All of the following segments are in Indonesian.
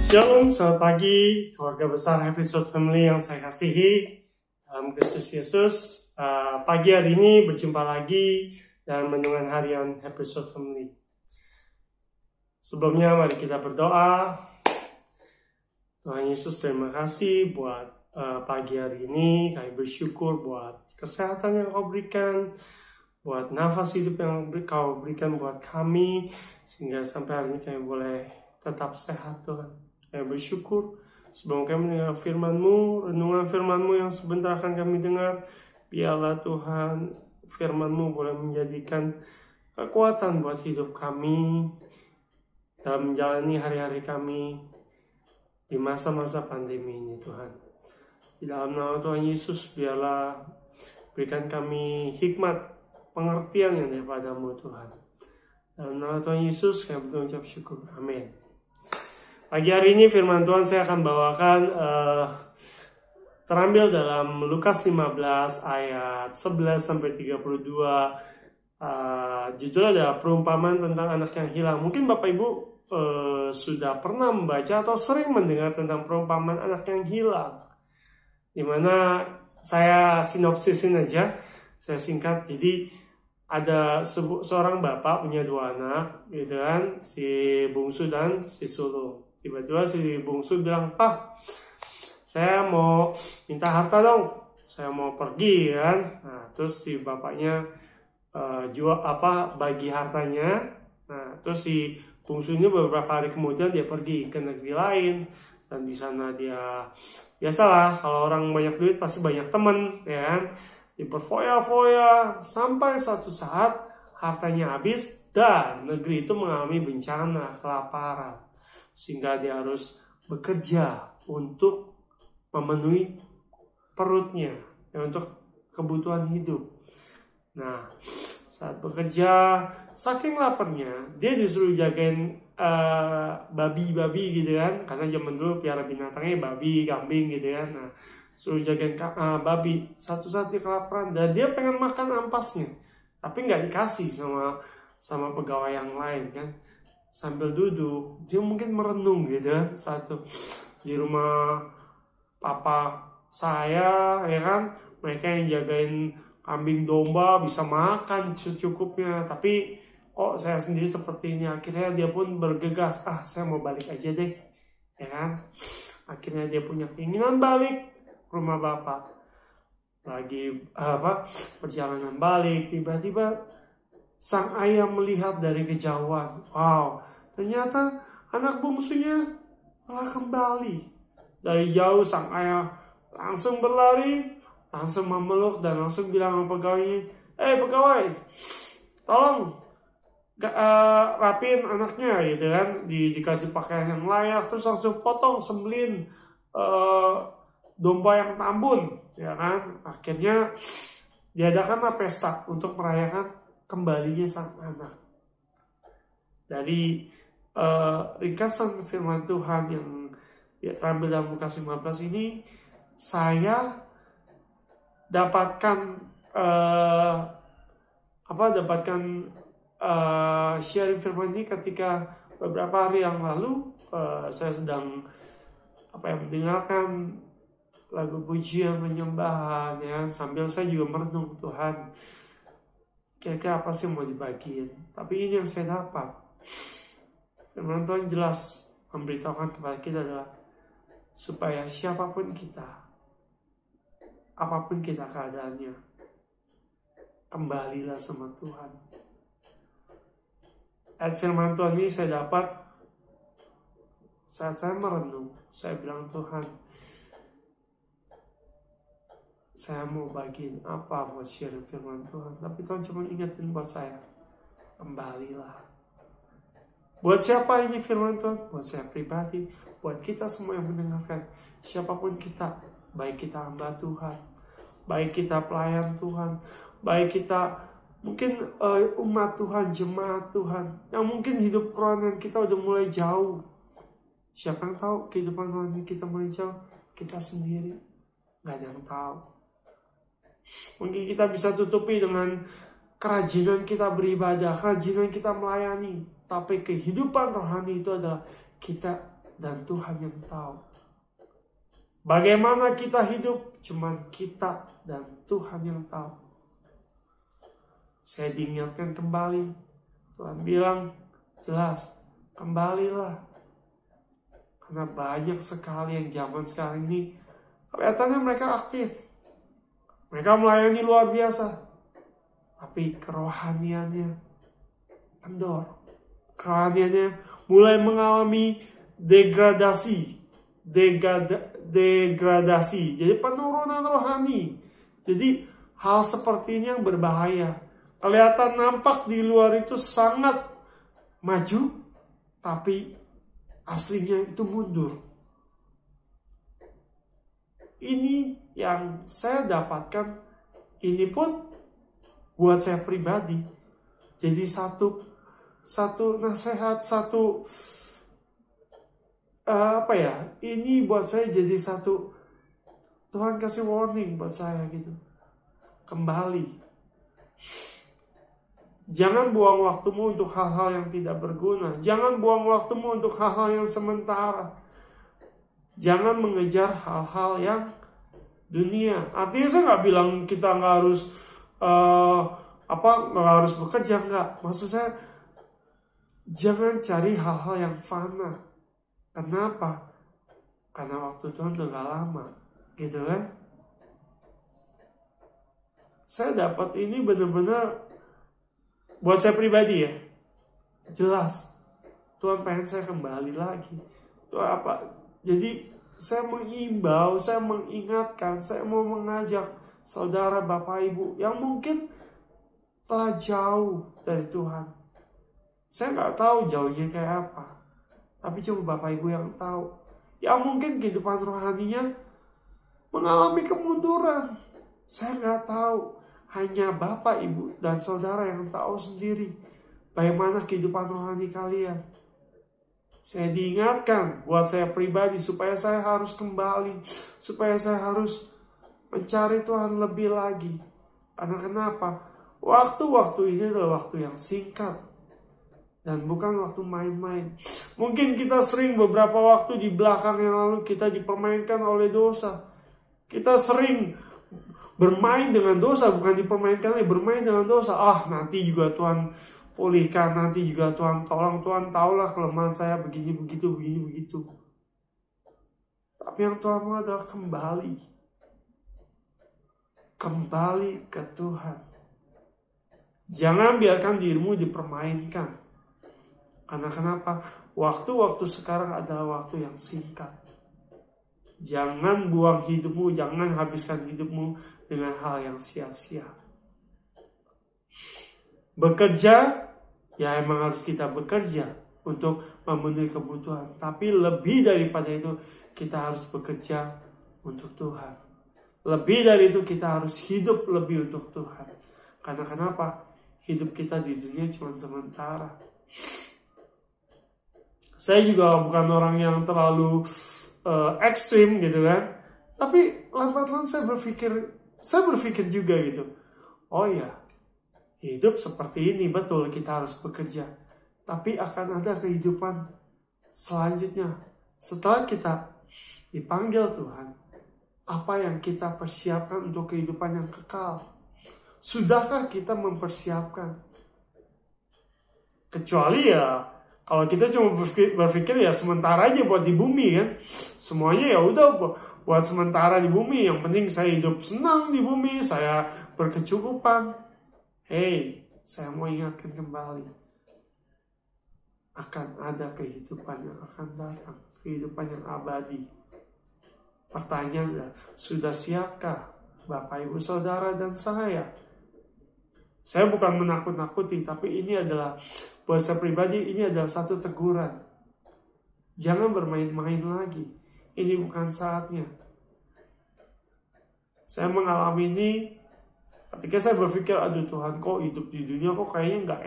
Shalom, selamat pagi keluarga besar Episode Family yang saya kasihi dalam Kristus Yesus. Pagi hari ini berjumpa lagi dalam renungan harian Episode Family. Sebelumnya mari kita berdoa. Tuhan Yesus, terima kasih buat pagi hari ini. Kami bersyukur buat kesehatan yang Kau berikan, buat nafas hidup yang Kau berikan buat kami, sehingga sampai hari ini kami boleh tetap sehat, Tuhan. Kami bersyukur sebelum kami mendengar firman-Mu, renungan firman-Mu yang sebentar akan kami dengar. Biarlah Tuhan firman-Mu boleh menjadikan kekuatan buat hidup kami dalam menjalani hari-hari kami di masa-masa pandemi ini, Tuhan. Di dalam nama Tuhan Yesus, biarlah berikan kami hikmat, pengertian yang daripada-Mu, Tuhan. Dalam nama Tuhan Yesus, kami mengucap syukur. Amin. Pagi hari ini firman Tuhan saya akan bawakan terambil dalam Lukas 15 ayat 11-32. Judulnya adalah perumpamaan tentang anak yang hilang. Mungkin Bapak Ibu sudah pernah membaca atau sering mendengar tentang perumpamaan anak yang hilang. Dimana saya sinopsisin aja, saya singkat. Jadi ada seorang bapak punya dua anak, gitu kan, si bungsu dan si sulung. Tiba-tiba si bungsu bilang, "Pak, saya mau minta harta dong, saya mau pergi," kan. Nah, terus si bapaknya bagi hartanya. Nah, terus si bungsu ini beberapa hari kemudian dia pergi ke negeri lain, dan di sana dia biasalah, kalau orang banyak duit pasti banyak teman, ya kan. Diperfoya-foya sampai suatu saat hartanya habis dan negeri itu mengalami bencana kelaparan, sehingga dia harus bekerja untuk memenuhi perutnya, ya, untuk kebutuhan hidup. Nah, saat bekerja, saking laparnya, dia disuruh jagain babi-babi gitu kan, karena zaman dulu piara binatangnya babi, kambing gitu kan. Nah, suruh jagain babi. Satu saat dia kelaparan dan dia pengen makan ampasnya, tapi nggak dikasih sama pegawai yang lain kan. Sambil duduk, dia mungkin merenung gitu kan, di rumah papa saya, ya kan, mereka yang jagain kambing domba bisa makan secukupnya, tapi kok saya sendiri seperti ini. Akhirnya dia pun bergegas, saya mau balik aja deh, ya kan. Akhirnya dia punya keinginan balik ke rumah bapak. Lagi perjalanan balik, tiba-tiba sang ayah melihat dari kejauhan. Wow, ternyata anak bungsunya telah kembali. Dari jauh sang ayah langsung berlari, langsung memeluk dan langsung bilang sama pegawainya, pegawai, tolong rapiin anaknya, gitu kan. Dikasih pakaian yang layak, terus langsung potong, sembelin domba yang tambun, ya kan. Akhirnya diadakanlah pesta untuk merayakan kembalinya sang anak. Dari ringkasan firman Tuhan yang terambil dalam Lukas 15 ini, saya dapatkan sharing firman ini ketika beberapa hari yang lalu saya sedang mendengarkan lagu pujian penyembahan, ya, sambil saya juga merenung, Tuhan, kira-kira apa sih mau dibagiin. Tapi ini yang saya dapat. Firman Tuhan jelas memberitahukan kepada kita adalah supaya siapapun kita, apapun kita keadaannya, kembalilah sama Tuhan. Ayat firman Tuhan ini saya dapat saat saya merenung. Saya bilang, Tuhan, saya mau bagiin apa buat share firman Tuhan. Tapi Tuhan cuma ingetin buat saya, kembalilah. Buat siapa ini firman Tuhan? Buat saya pribadi, buat kita semua yang mendengarkan. Siapapun kita, baik kita hamba Tuhan, baik kita pelayan Tuhan, baik kita mungkin umat Tuhan, jemaat Tuhan, yang mungkin hidup kerohanian kita udah mulai jauh. Siapa yang tahu kehidupan rohani kita mulai jauh? Kita sendiri, gak ada yang tahu. Mungkin kita bisa tutupi dengan kerajinan kita beribadah, kerajinan kita melayani. Tapi kehidupan rohani itu adalah kita dan Tuhan yang tahu. Bagaimana kita hidup, cuman kita dan Tuhan yang tahu. Saya diingatkan kembali, Tuhan bilang jelas, kembalilah. Karena banyak sekali yang zaman sekarang ini, kelihatannya mereka aktif. Mereka melayani luar biasa. Tapi kerohaniannya kendor. Kerohaniannya mulai mengalami degradasi. Jadi penurunan rohani. Jadi hal seperti ini yang berbahaya. Kelihatan nampak di luar itu sangat maju, tapi aslinya itu mundur. Ini yang saya dapatkan, ini pun buat saya pribadi jadi satu nasihat, ini buat saya jadi satu, Tuhan kasih warning buat saya gitu. Kembali. Jangan buang waktumu untuk hal-hal yang tidak berguna. Jangan buang waktumu untuk hal-hal yang sementara. Jangan mengejar hal-hal yang dunia. Artinya saya nggak bilang kita nggak harus nggak harus bekerja, nggak. Maksud saya jangan cari hal-hal yang fana. Kenapa? Karena waktu Tuhan udah gak lama, gitu kan? Saya dapat ini benar-benar buat saya pribadi ya. Jelas Tuhan pengen saya kembali lagi. Itu apa? Jadi saya mengimbau, saya mengingatkan, saya mau mengajak saudara, bapak, ibu yang mungkin telah jauh dari Tuhan. Saya nggak tahu jauhnya kayak apa, tapi cuma bapak ibu yang tahu. Yang mungkin kehidupan rohaninya mengalami kemunduran. Saya nggak tahu, hanya bapak, ibu, dan saudara yang tahu sendiri bagaimana kehidupan rohani kalian. Saya diingatkan buat saya pribadi supaya saya harus kembali, supaya saya harus mencari Tuhan lebih lagi. Karena kenapa? Waktu-waktu ini adalah waktu yang singkat dan bukan waktu main-main. Mungkin kita sering beberapa waktu di belakang yang lalu kita dipermainkan oleh dosa. Kita sering bermain dengan dosa, bukan dipermainkan, bermain dengan dosa. Nanti juga Tuhan pulihkan, nanti juga Tuhan tolong, Tuhan tahulah kelemahan saya begini begitu. Tapi yang Tuhan mau adalah kembali ke Tuhan. Jangan biarkan dirimu dipermainkan. Karena kenapa? Waktu-waktu sekarang adalah waktu yang singkat. Jangan buang hidupmu, jangan habiskan hidupmu dengan hal yang sia-sia. Bekerja, ya emang harus kita bekerja untuk memenuhi kebutuhan. Tapi lebih daripada itu, kita harus bekerja untuk Tuhan. Lebih dari itu, kita harus hidup lebih untuk Tuhan. Karena kenapa? Hidup kita di dunia cuma sementara. Saya juga bukan orang yang terlalu ekstrim gitu kan. Tapi lambat-lambat saya berpikir juga gitu. Oh ya, hidup seperti ini, betul kita harus bekerja. Tapi akan ada kehidupan selanjutnya. Setelah kita dipanggil Tuhan, apa yang kita persiapkan untuk kehidupan yang kekal? Sudahkah kita mempersiapkan? Kecuali ya, kalau kita cuma berpikir ya sementara aja buat di bumi kan. Semuanya ya udah buat sementara di bumi. Yang penting saya hidup senang di bumi, saya berkecukupan. Hey, saya mau ingatkan kembali. Akan ada kehidupan yang akan datang. Kehidupan yang abadi. Pertanyaannya, sudah siapkah Bapak, Ibu, Saudara, dan saya? Saya bukan menakut-nakuti, tapi ini adalah, buat saya pribadi, ini adalah satu teguran. Jangan bermain-main lagi. Ini bukan saatnya. Saya mengalami ini ketika saya berpikir, aduh Tuhan, kok hidup di dunia kok kayaknya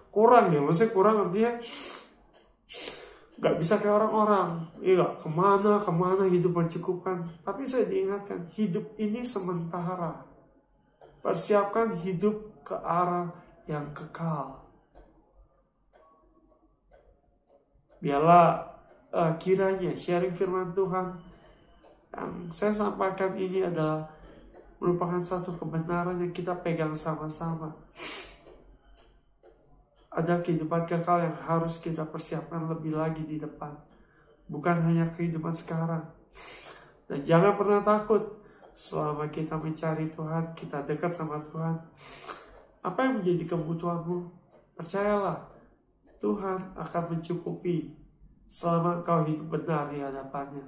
kurang ya. Maksudnya kurang artinya gak bisa kayak orang-orang. Iya, kemana hidup bercukupan. Tapi saya diingatkan, hidup ini sementara. Persiapkan hidup ke arah yang kekal. Biarlah kiranya sharing firman Tuhan yang saya sampaikan ini adalah merupakan satu kebenaran yang kita pegang sama-sama. Ada kehidupan kekal yang harus kita persiapkan lebih lagi di depan. Bukan hanya kehidupan sekarang. Dan jangan pernah takut selama kita mencari Tuhan, kita dekat sama Tuhan. Apa yang menjadi kebutuhanmu? Percayalah, Tuhan akan mencukupi selama engkau hidup benar di hadapannya.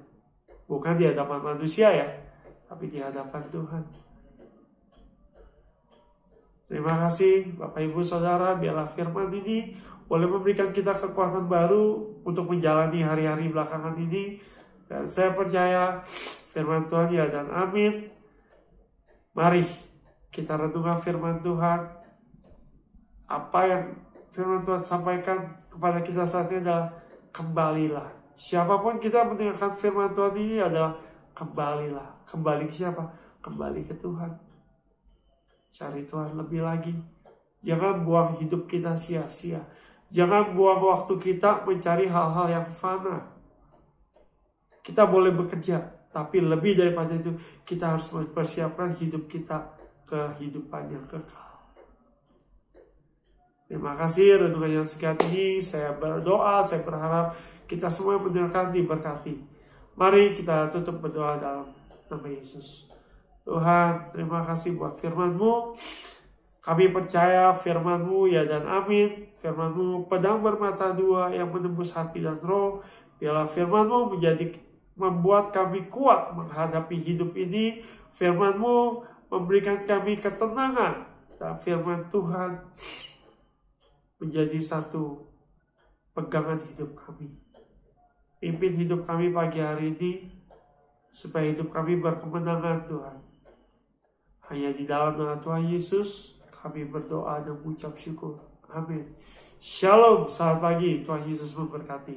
Bukan di hadapan manusia ya, tapi di hadapan Tuhan. Terima kasih Bapak Ibu Saudara, biarlah firman ini boleh memberikan kita kekuatan baru untuk menjalani hari-hari belakangan ini. Dan saya percaya firman Tuhan ya dan amin. Mari kita renungkan firman Tuhan. Apa yang firman Tuhan sampaikan kepada kita saat ini adalah kembalilah. Siapapun kita mendengarkan firman Tuhan ini adalah kembalilah. Kembali ke siapa? Kembali ke Tuhan. Cari Tuhan lebih lagi. Jangan buang hidup kita sia-sia. Jangan buang waktu kita mencari hal-hal yang fana. Kita boleh bekerja, tapi lebih daripada itu, kita harus mempersiapkan hidup kita kehidupan yang kekal. Terima kasih renungan yang sekian ini. Saya berdoa, saya berharap kita semua yang mendengarkan diberkati. Mari kita tutup berdoa dalam nama Yesus. Tuhan, terima kasih buat firman-Mu. Kami percaya firman-Mu ya dan amin. Firman-Mu pedang bermata dua yang menembus hati dan roh. Biarlah firman-Mu membuat kami kuat menghadapi hidup ini. Firman-Mu memberikan kami ketenangan. Dan firman Tuhan menjadi satu pegangan hidup kami. Pimpin hidup kami pagi hari ini, supaya hidup kami berkemenangan Tuhan. Hanya di dalam nama Tuhan Yesus, kami berdoa dan mengucap syukur. Amin. Shalom, selamat pagi. Tuhan Yesus memberkati.